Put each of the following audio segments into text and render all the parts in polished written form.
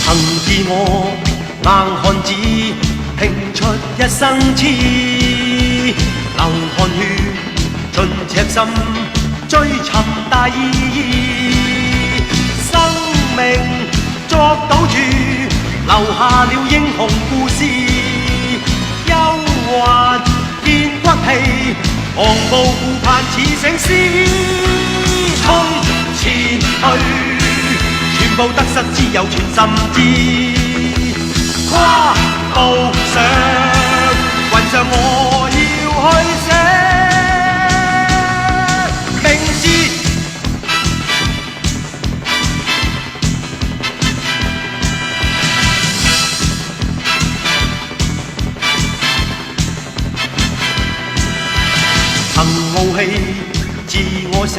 憑自我硬漢子，拼出一生痴，流汗血盡赤心，追尋大義。生命作賭注，留下了英雄故事。憂患見骨氣，昂步顧盼似醒獅，衝前去。全部得失只有全心知，跨步上雲上我要去寫名字。憑傲氣自我寫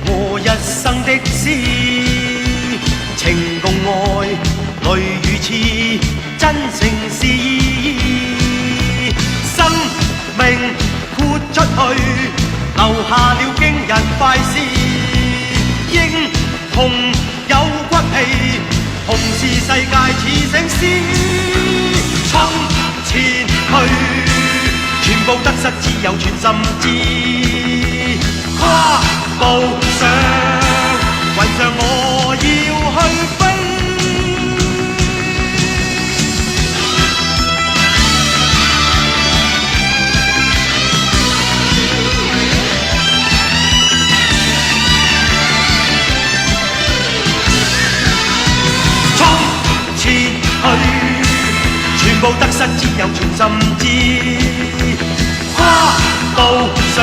我一生的詩。情共愛，淚與痴，真誠是義。生命豁出去，留下了驚人快事。英雄有骨氣，同是世界似醒獅。衝前去，全部得失只有全心知。跨步上雲上我要去飛，衝前去，全部得失只有全心知。跨步上